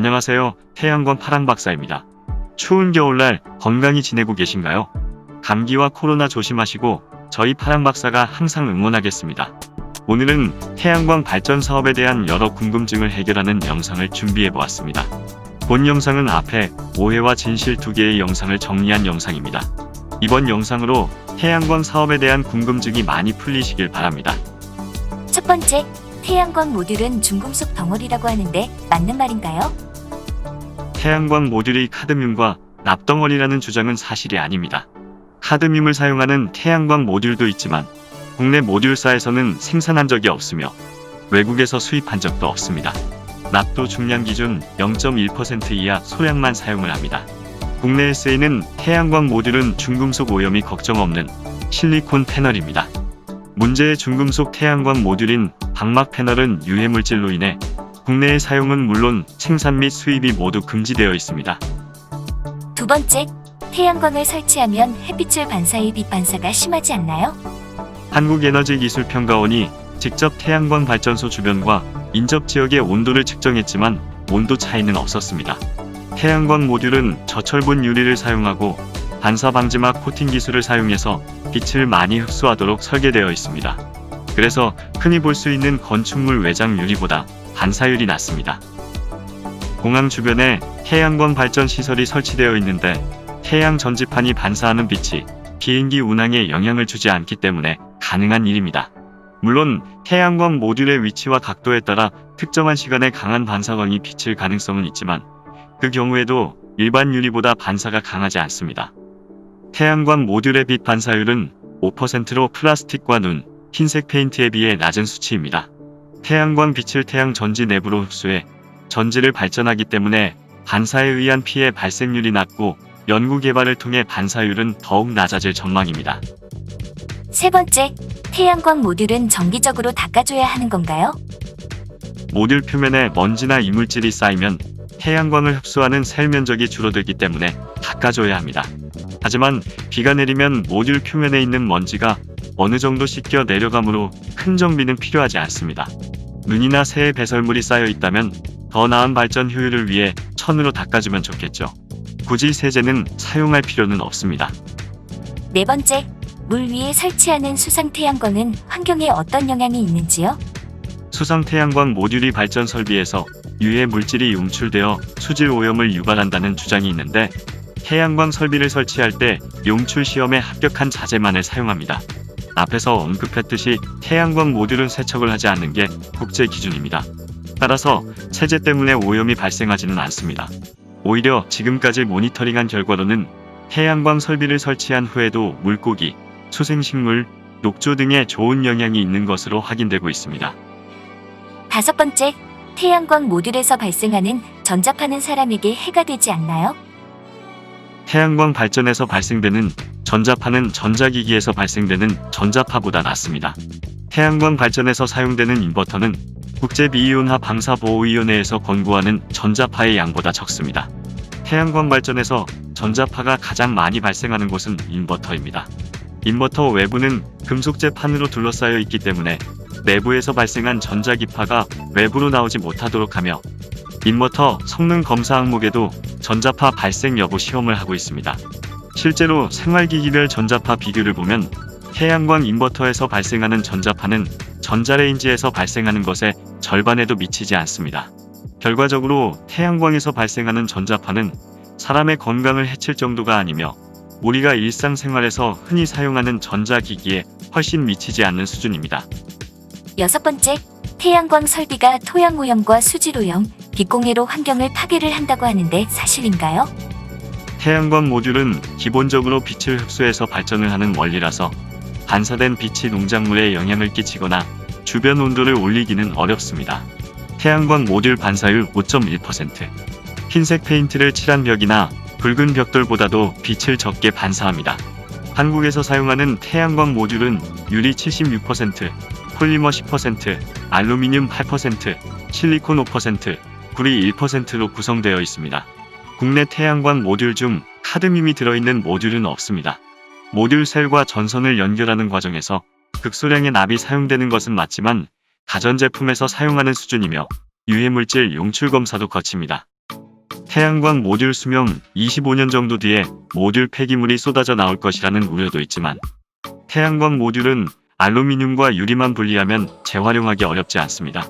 안녕하세요. 태양광 파랑박사입니다. 추운 겨울날 건강히 지내고 계신가요? 감기와 코로나 조심하시고 저희 파랑박사가 항상 응원하겠습니다. 오늘은 태양광 발전 사업에 대한 여러 궁금증을 해결하는 영상을 준비해보았습니다. 본 영상은 앞에 오해와 진실 두 개의 영상을 정리한 영상입니다. 이번 영상으로 태양광 사업에 대한 궁금증이 많이 풀리시길 바랍니다. 첫 번째, 태양광 모듈은 중금속 덩어리라고 하는데 맞는 말인가요? 태양광 모듈이 카드뮴과 납덩어리라는 주장은 사실이 아닙니다. 카드뮴을 사용하는 태양광 모듈도 있지만 국내 모듈사에서는 생산한 적이 없으며 외국에서 수입한 적도 없습니다. 납도 중량 기준 0.1% 이하 소량만 사용을 합니다. 국내에 쓰이는 태양광 모듈은 중금속 오염이 걱정 없는 실리콘 패널입니다. 문제의 중금속 태양광 모듈인 방막 패널은 유해물질로 인해 국내의 사용은 물론 생산 및 수입이 모두 금지되어 있습니다. 두 번째, 태양광을 설치하면 햇빛을 반사해 빛 반사가 심하지 않나요? 한국에너지기술평가원이 직접 태양광 발전소 주변과 인접 지역의 온도를 측정했지만 온도 차이는 없었습니다. 태양광 모듈은 저철분 유리를 사용하고 반사 방지막 코팅 기술을 사용해서 빛을 많이 흡수하도록 설계되어 있습니다. 그래서 흔히 볼 수 있는 건축물 외장 유리보다 반사율이 낮습니다. 공항 주변에 태양광 발전 시설이 설치되어 있는데 태양 전지판이 반사하는 빛이 비행기 운항에 영향을 주지 않기 때문에 가능한 일입니다. 물론 태양광 모듈의 위치와 각도에 따라 특정한 시간에 강한 반사광이 비칠 가능성은 있지만 그 경우에도 일반 유리보다 반사가 강하지 않습니다. 태양광 모듈의 빛 반사율은 5%로 플라스틱과 눈, 흰색 페인트에 비해 낮은 수치입니다. 태양광 빛을 태양 전지 내부로 흡수해 전지를 발전하기 때문에 반사에 의한 피해 발생률이 낮고 연구 개발을 통해 반사율은 더욱 낮아질 전망입니다. 세 번째, 태양광 모듈은 정기적으로 닦아줘야 하는 건가요? 모듈 표면에 먼지나 이물질이 쌓이면 태양광을 흡수하는 셀 면적이 줄어들기 때문에 닦아줘야 합니다. 하지만 비가 내리면 모듈 표면에 있는 먼지가 어느 정도 씻겨 내려가므로 큰 정비는 필요하지 않습니다. 눈이나 새의 배설물이 쌓여 있다면 더 나은 발전 효율을 위해 천으로 닦아주면 좋겠죠. 굳이 세제는 사용할 필요는 없습니다. 네 번째, 물 위에 설치하는 수상 태양광은 환경에 어떤 영향이 있는지요? 수상 태양광 모듈이 발전 설비에서 유해 물질이 용출되어 수질 오염을 유발한다는 주장이 있는데 태양광 설비를 설치할 때 용출 시험에 합격한 자재만을 사용합니다. 앞에서 언급했듯이 태양광 모듈은 세척을 하지 않는 게 국제 기준입니다. 따라서 세제 때문에 오염이 발생하지는 않습니다. 오히려 지금까지 모니터링한 결과로는 태양광 설비를 설치한 후에도 물고기, 수생식물, 녹조 등에 좋은 영향이 있는 것으로 확인되고 있습니다. 다섯 번째, 태양광 모듈에서 발생하는 전자파는 사람에게 해가 되지 않나요? 태양광 발전에서 발생되는 전자파는 전자기기에서 발생되는 전자파보다 낮습니다. 태양광 발전에서 사용되는 인버터는 국제비이온화 방사보호위원회에서 권고하는 전자파의 양보다 적습니다. 태양광 발전에서 전자파가 가장 많이 발생하는 곳은 인버터입니다. 인버터 외부는 금속재판으로 둘러싸여 있기 때문에 내부에서 발생한 전자기파가 외부로 나오지 못하도록 하며 인버터 성능 검사 항목에도 전자파 발생 여부 시험을 하고 있습니다. 실제로 생활기기별 전자파 비교를 보면 태양광 인버터에서 발생하는 전자파는 전자레인지에서 발생하는 것의 절반에도 미치지 않습니다. 결과적으로 태양광에서 발생하는 전자파는 사람의 건강을 해칠 정도가 아니며 우리가 일상생활에서 흔히 사용하는 전자기기에 훨씬 미치지 않는 수준입니다. 여섯 번째, 태양광 설비가 토양 오염과 수질 오염, 빛공해로 환경을 파괴를 한다고 하는데 사실인가요? 태양광 모듈은 기본적으로 빛을 흡수해서 발전을 하는 원리라서 반사된 빛이 농작물에 영향을 끼치거나 주변 온도를 올리기는 어렵습니다. 태양광 모듈 반사율 5.1%. 흰색 페인트를 칠한 벽이나 붉은 벽돌보다도 빛을 적게 반사합니다. 한국에서 사용하는 태양광 모듈은 유리 76%, 폴리머 10%, 알루미늄 8%, 실리콘 5%, 구리 1%로 구성되어 있습니다. 국내 태양광 모듈 중 카드뮴이 들어있는 모듈은 없습니다. 모듈 셀과 전선을 연결하는 과정에서 극소량의 납이 사용되는 것은 맞지만 가전제품에서 사용하는 수준이며 유해물질 용출 검사도 거칩니다. 태양광 모듈 수명 25년 정도 뒤에 모듈 폐기물이 쏟아져 나올 것이라는 우려도 있지만 태양광 모듈은 알루미늄과 유리만 분리하면 재활용하기 어렵지 않습니다.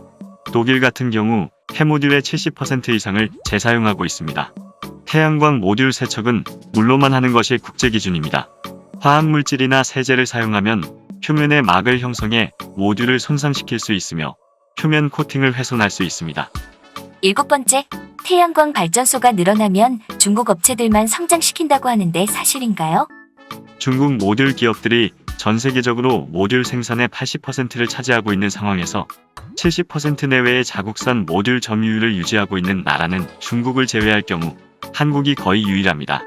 독일 같은 경우 폐모듈의 70% 이상을 재사용하고 있습니다. 태양광 모듈 세척은 물로만 하는 것이 국제 기준입니다. 화학물질이나 세제를 사용하면 표면에 막을 형성해 모듈을 손상시킬 수 있으며 표면 코팅을 훼손할 수 있습니다. 7번째, 태양광 발전소가 늘어나면 중국 업체들만 성장시킨다고 하는데 사실인가요? 중국 모듈 기업들이 전 세계적으로 모듈 생산의 80%를 차지하고 있는 상황에서 70% 내외의 자국산 모듈 점유율을 유지하고 있는 나라는 중국을 제외할 경우 한국이 거의 유일합니다.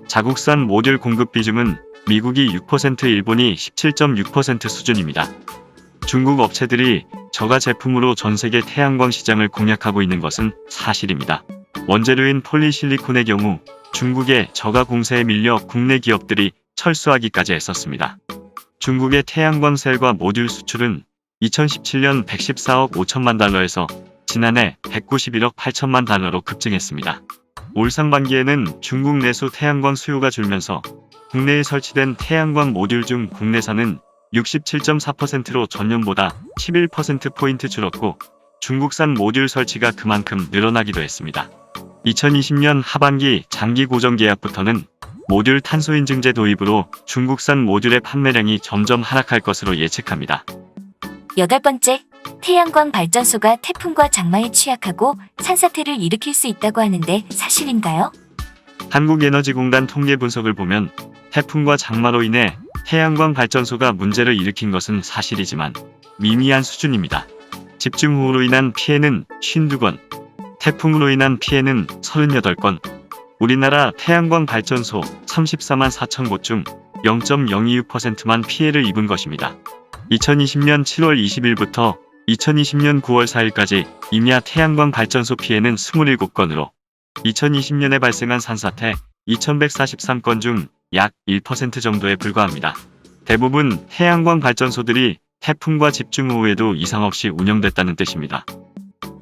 자국산 모듈 공급 비중은 미국이 6%, 일본이 17.6% 수준입니다. 중국 업체들이 저가 제품으로 전 세계 태양광 시장을 공략하고 있는 것은 사실입니다. 원재료인 폴리실리콘의 경우 중국의 저가 공세에 밀려 국내 기업들이 철수하기까지 했었습니다. 중국의 태양광 셀과 모듈 수출은 2017년 114억 5천만 달러에서 지난해 191억 8천만 달러로 급증했습니다. 올 상반기에는 중국 내수 태양광 수요가 줄면서 국내에 설치된 태양광 모듈 중 국내산은 67.4%로 전년보다 11%포인트 줄었고 중국산 모듈 설치가 그만큼 늘어나기도 했습니다. 2020년 하반기 장기 고정 계약부터는 모듈 탄소인증제 도입으로 중국산 모듈의 판매량이 점점 하락할 것으로 예측합니다. 8번째, 태양광 발전소가 태풍과 장마에 취약하고 산사태를 일으킬 수 있다고 하는데 사실인가요? 한국에너지공단 통계 분석을 보면 태풍과 장마로 인해 태양광 발전소가 문제를 일으킨 것은 사실이지만 미미한 수준입니다. 집중호우로 인한 피해는 52건, 태풍으로 인한 피해는 38건, 우리나라 태양광 발전소 34만 4천 곳 중 0.026%만 피해를 입은 것입니다. 2020년 7월 20일부터 2020년 9월 4일까지 임야 태양광 발전소 피해는 27건으로 2020년에 발생한 산사태 2143건 중 약 1% 정도에 불과합니다. 대부분 태양광 발전소들이 태풍과 집중호우에도 이상 없이 운영됐다는 뜻입니다.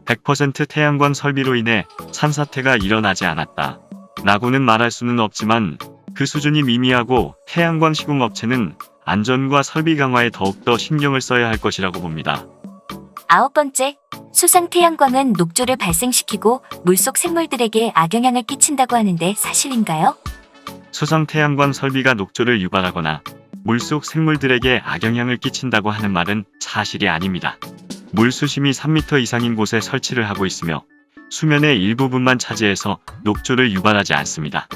100% 태양광 설비로 인해 산사태가 일어나지 않았다 라고는 말할 수는 없지만 그 수준이 미미하고 태양광 시공업체는 안전과 설비 강화에 더욱더 신경을 써야 할 것이라고 봅니다. 9번째, 수상 태양광은 녹조를 발생시키고 물속 생물들에게 악영향을 끼친다고 하는데 사실인가요? 수상 태양광 설비가 녹조를 유발하거나 물속 생물들에게 악영향을 끼친다고 하는 말은 사실이 아닙니다. 물 수심이 3m 이상인 곳에 설치를 하고 있으며 수면의 일부분만 차지해서 녹조를 유발하지 않습니다.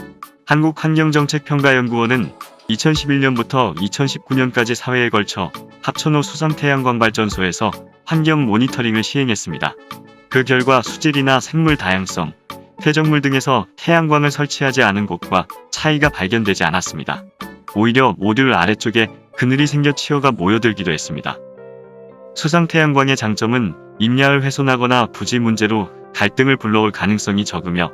한국환경정책평가연구원은 2011년부터 2019년까지 4회에 걸쳐 합천호 수상태양광발전소에서 환경 모니터링을 시행했습니다. 그 결과 수질이나 생물 다양성, 퇴적물 등에서 태양광을 설치하지 않은 곳과 차이가 발견되지 않았습니다. 오히려 모듈 아래쪽에 그늘이 생겨 치어가 모여들기도 했습니다. 수상태양광의 장점은 임야를 훼손하거나 부지 문제로 갈등을 불러올 가능성이 적으며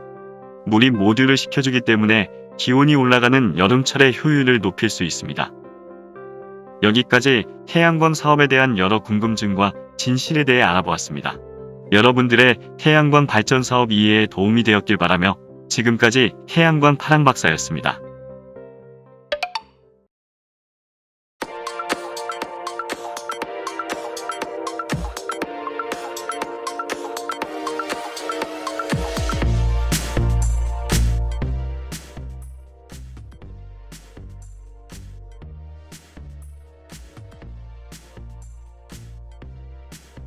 물이 모듈을 식혀주기 때문에 기온이 올라가는 여름철의 효율을 높일 수 있습니다. 여기까지 태양광 사업에 대한 여러 궁금증과 진실에 대해 알아보았습니다. 여러분들의 태양광 발전 사업 이해에 도움이 되었길 바라며 지금까지 태양광 파랑박사였습니다.